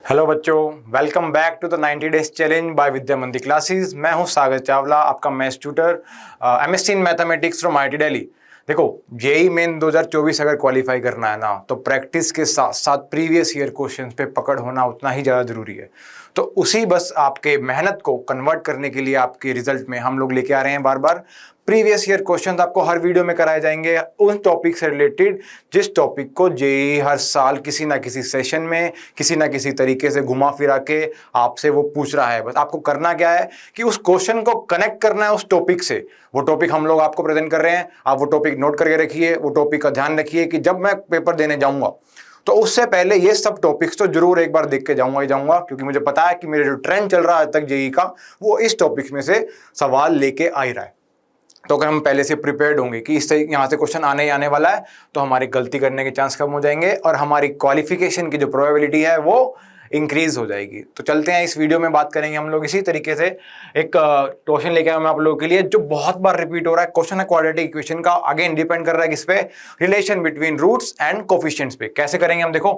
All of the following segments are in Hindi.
हेलो बच्चों, welcome back to the 90 days challenge by Vidya Mandir classes. मैं हूं सागर चावला, आपका maths tutor, MSc in mathematics from IIT Delhi. देखो, जेई मेन 2024 अगर क्वालिफाई करना है ना, तो प्रैक्टिस के साथ साथ प्रीवियस ईयर क्वेश्चंस पे पकड़ होना उतना ही ज़्यादा जरूरी है। तो उसी बस आपके मेहनत को कन्वर्ट करने के लिए आपके रिजल्ट में हम लोग लेके आ रहे हैं बार बार प्रीवियस ईयर क्वेश्चंस। आपको हर वीडियो में कराए जाएंगे उन टॉपिक से रिलेटेड जिस टॉपिक को जेई हर साल किसी ना किसी सेशन में किसी ना किसी तरीके से घुमा फिरा के आपसे वो पूछ रहा है। बस आपको करना क्या है कि उस क्वेश्चन को कनेक्ट करना है उस टॉपिक से। वो टॉपिक हम लोग आपको प्रेजेंट कर रहे हैं, आप वो टॉपिक नोट करके रखिए। वो टॉपिक का ध्यान रखिए कि जब मैं पेपर देने जाऊंगा तो उससे पहले ये सब टॉपिक्स तो जरूर एक बार देख के जाऊंगा ही जाऊंगा, क्योंकि मुझे पता है कि मेरे जो ट्रेंड चल रहा है आज तक जेई का, वो इस टॉपिक्स में से सवाल लेके आ ही रहा है। तो अगर हम पहले से प्रिपेयर्ड होंगे कि इससे यहाँ से क्वेश्चन आने ही आने वाला है, तो हमारी गलती करने के चांस कम हो जाएंगे और हमारी क्वालिफिकेशन की जो प्रोबेबिलिटी है वो इंक्रीज हो जाएगी। तो चलते हैं, इस वीडियो में बात करेंगे हम लोग इसी तरीके से। एक क्वेश्चन लेके आया मैं आप लोगों के लिए जो बहुत बार रिपीट हो रहा है। क्वेश्चन है क्वाड्रेटिक इक्वेशन का, अगेन डिपेंड कर रहा है किस पे, relation between roots and coefficients पे। कैसे करेंगे हम, देखो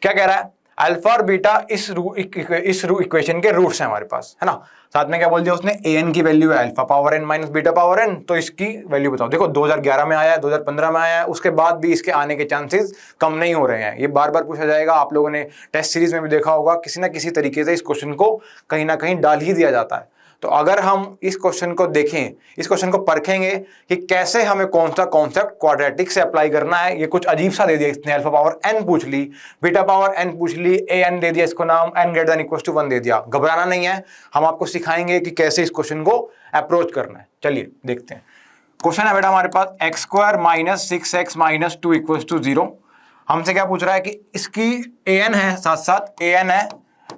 क्या कह रहा है, अल्फा और बीटा इस इक्वेशन के रूट्स हैं हमारे पास, है ना। साथ में क्या बोल दिया उसने, ए एन की वैल्यू है alpha power n minus beta power n, तो इसकी वैल्यू बताओ। देखो 2011 में आया है, 2015 में आया है, उसके बाद भी इसके आने के चांसेस कम नहीं हो रहे हैं। ये बार बार पूछा जाएगा, आप लोगों ने टेस्ट सीरीज में भी देखा होगा, किसी ना किसी तरीके से इस क्वेश्चन को कहीं ना कहीं डाल ही दिया जाता है। तो अगर हम इस क्वेश्चन को देखें, इस क्वेश्चन को परखेंगे कि कैसे हमें कौन सा कॉन्सेप्ट क्वाड्रेटिक से अप्लाई करना है। ये कुछ अजीब सा दे दिया इसने, अल्फा पावर एन पूछ ली, बीटा पावर एन पूछ ली, ए एन दे दिया इसको नाम, n greater than equal to 1 दे दिया। घबराना नहीं है, हम आपको सिखाएंगे कि कैसे इस क्वेश्चन को अप्रोच करना है। चलिए देखते हैं। क्वेश्चन है बेटा हमारे पास, x square minus 6x minus 2 equal to 0। हमसे क्या पूछ रहा है कि इसकी ए एन है, साथ साथ ए एन है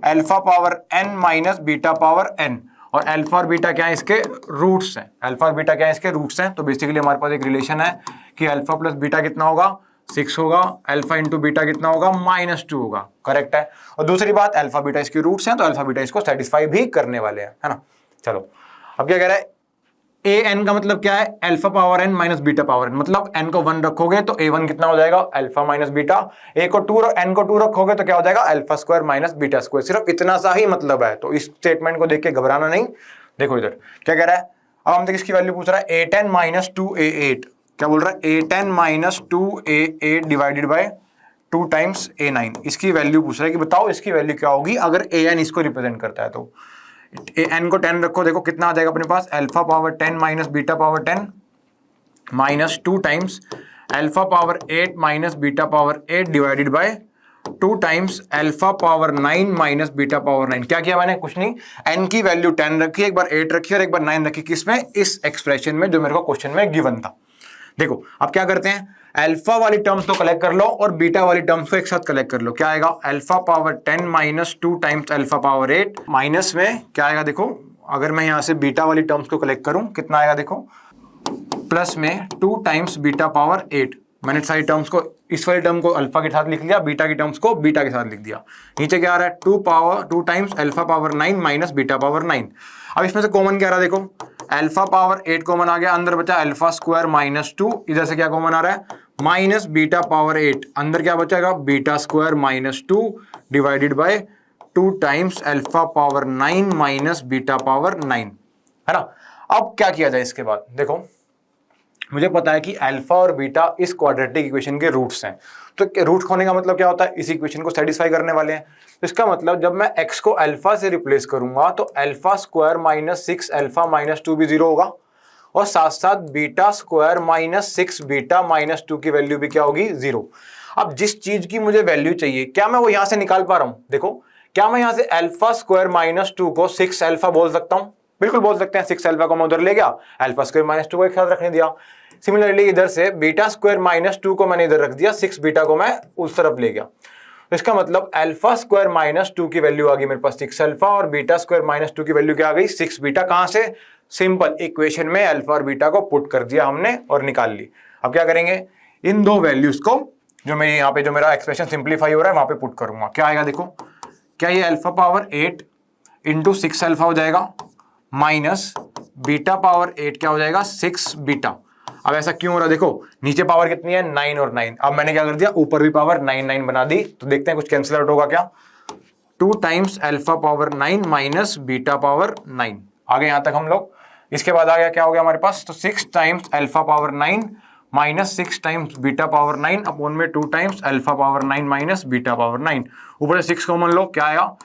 alpha power n minus beta power n, और अल्फा और बीटा क्या है, इसके रूट्स हैं। अल्फा और बीटा क्या है, इसके रूट्स हैं। तो बेसिकली हमारे पास एक रिलेशन है कि अल्फा प्लस बीटा कितना होगा, 6 होगा, अल्फा इंटू बीटा कितना होगा, -2 होगा। करेक्ट है। और दूसरी बात, अल्फा बीटा इसके रूट्स हैं, तो अल्फा बीटा इसको सेटिस्फाई भी करने वाले हैं, है ना। चलो अब क्या कह रहा है, ए एन का मतलब क्या है, alpha power n minus beta power n, मतलब एन को 1 रखोगे तो ए 1 कितना हो जाएगा, अल्फा माइनस बीटा। ए को 2 और एन को 2 रखोगे तो क्या हो जाएगा, alpha square minus beta square. सिर्फ इतना सा ही मतलब है। तो इस स्टेटमेंट को देख के घबराना नहीं। देखो इधर क्या कह रहा है, अब हम देखिए इसकी वैल्यू पूछ रहा है, a10 माइनस 2a8। क्या बोल रहा है, a10 minus 2a8 divided by 2 times a9। इसकी वैल्यू पूछ रहा है कि बताओ इसकी वैल्यू क्या होगी अगर an इसको रिप्रेजेंट करता है। तो n को 10 रखो, देखो कितना आ जाएगा अपने पास, alpha power 10 minus beta power 10 minus 2 times alpha power 8 minus beta power 8 divided by 2 times alpha power 9 minus beta power 9। क्या किया मैंने, कुछ नहीं, n की वैल्यू 10 रखी, एक बार 8 रखी और एक बार 9 रखी, किसमें, इस एक्सप्रेशन में जो मेरे को क्वेश्चन में गिवन था। देखो अब क्या करते हैं, अल्फा वाली टर्म्स को कलेक्ट कर लो और बीटा वाली टर्म्स को एक साथ कलेक्ट कर लो। क्या आएगा, alpha power 10 minus 2 times alpha power 8 minus में क्या आएगा, देखो अगर मैं यहां से बीटा वाली टर्म्स को कलेक्ट करूं कितना आएगा, देखो प्लस में 2 टाइम्स बीटा पावर 8। मैंने सारी टर्म्स को, इस वाली टर्म को अल्फा के साथ लिख लिया, बीटा की टर्म्स को बीटा के साथ लिख दिया। नीचे क्या आ रहा है, 2 times alpha power 9 minus beta power 9। अब इसमें से कॉमन क्या आ रहा है, देखो अल्फा पावर 8 कॉमन आ गया, अंदर बचा अल्फा स्क्वायर माइनस 2, इधर से क्या कॉमन आ रहा है, माइनस बीटा पावर 8, अंदर क्या बचेगा, beta square minus 2 divided by 2 times alpha power 9 minus beta power 9, है ना। अब क्या किया जाए इसके बाद, देखो मुझे पता है कि अल्फा और बीटा इस क्वाड्रेटिक इक्वेशन के रूट्स हैं। तो रूट्स होने का मतलब क्या होता है, इस इक्वेशन को सेटिस्फाई करने वाले हैं। तो इसका मतलब जब मैं x को अल्फा से रिप्लेस करूंगा तो alpha square minus 6 alpha minus 2 भी 0 होगा, और साथ साथ beta square minus 6 beta minus 2 की वैल्यू भी क्या होगी, 0। अब जिस चीज की मुझे वैल्यू चाहिए, क्या मैं वो यहां से निकाल पा रहा हूं, देखो क्या मैं यहां से अल्फा स्क्वायर माइनस 2 को 6 अल्फा बोल सकता हूं, बिल्कुल बोल सकते हैं। 6 अल्फा को मैं उधर ले गया, अल्फा स्क्वायर माइनस 2 को एक साथ रखने दिया। सिमिलरली इधर से बीटा स्क्वायर माइनस 2 को मैंने इधर रख दिया, 6 बीटा को मैं उस तरफ ले गया। तो इसका मतलब अल्फा स्क्वायर माइनस 2 की वैल्यू आ गई मेरे पास 6 अल्फा, और बीटा स्क्वायर माइनस 2 की वैल्यू क्या आ गई, 6 बीटा। कहां से, सिंपल इक्वेशन में अल्फा और बीटा को पुट कर दिया हमने और निकाल ली। अब क्या करेंगे, इन दो वैल्यूज को जो मेरी यहाँ पे जो मेरा एक्सप्रेशन सिंप्लीफाई हो रहा है वहां पे पुट करूंगा। क्या आएगा, देखो क्या ये अल्फा पावर 8 इंटू 6 अल्फा हो जाएगा, माइनस बीटा पावर 8 क्या हो जाएगा, 6 बीटा। अब ऐसा क्यों हो रहा है, देखो नीचे पावर कितनी है, 9 और 9। अब मैंने क्या कर दिया, ऊपर भी पावर 9 9 बना दी। तो देखते हैं कुछ कैंसिल आउट होगा क्या, 2 times alpha power 9 minus beta power 9। आगे यहां तक हम लोग, इसके बाद आ गया क्या हो गया हमारे पास, तो 6 times alpha power 9 minus 6 times beta power 9 upon में 2 times alpha power 9 minus beta power 9। ऊपर से 6 कॉमन लो, क्या आया,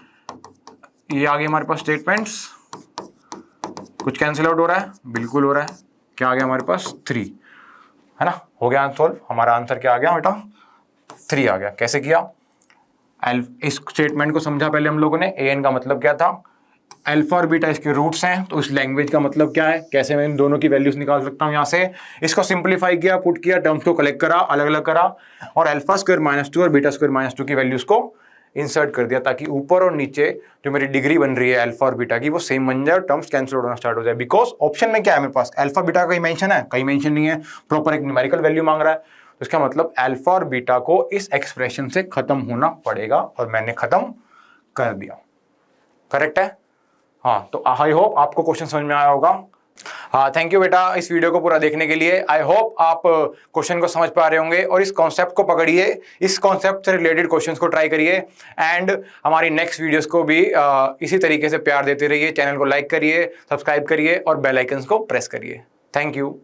ये आ गया हमारे पास स्टेटमेंट्स। कुछ कैंसिल आउट हो रहा है, बिल्कुल हो रहा है। क्या आ गया हमारे पास, 3, है ना। हो गया आंसर, हमारा आंसर क्या आ गया बेटा, 3 आ गया। कैसे किया, इस स्टेटमेंट को समझा पहले हम लोगों ने। an का मतलब क्या था, अल्फा और बीटा इसके रूट्स हैं, तो इस लैंग्वेज का मतलब क्या है, कैसे मैं इन दोनों की वैल्यूज निकाल सकता हूं। यहां से इसको सिंप्लीफाई किया, पुट किया, टर्म्स को कलेक्ट करा, अलग अलग करा, और अल्फा स्क्वायर माइनस 2 और बीटा स्क्वायर माइनस 2 की वैल्यूज को इंसर्ट कर दिया, ताकि ऊपर और नीचे जो मेरी डिग्री बन रही है अल्फा और बीटा की वो सेम बन जाए और टर्म्स कैंसिल होना स्टार्ट हो जाए। बिकॉज ऑप्शन में क्या है मेरे पास, अल्फा बीटा का कहीं मेंशन है, कहीं मेंशन नहीं है, प्रॉपर एक न्यूमेरिकल वैल्यू मांग रहा है। तो इसका मतलब अल्फा और बीटा को इस एक्सप्रेशन से खत्म होना पड़ेगा, और मैंने खत्म कर दिया। करेक्ट है। हाँ, तो आई होप आपको क्वेश्चन समझ में आया होगा। हाँ, थैंक यू बेटा इस वीडियो को पूरा देखने के लिए। आई होप आप क्वेश्चन को समझ पा रहे होंगे और इस कॉन्सेप्ट को पकड़िए, इस कॉन्सेप्ट से रिलेटेड क्वेश्चंस को ट्राई करिए, एंड हमारी नेक्स्ट वीडियोस को भी इसी तरीके से प्यार देते रहिए। चैनल को लाइक करिए, सब्सक्राइब करिए और बेल आइकन्स को प्रेस करिए। Thank you.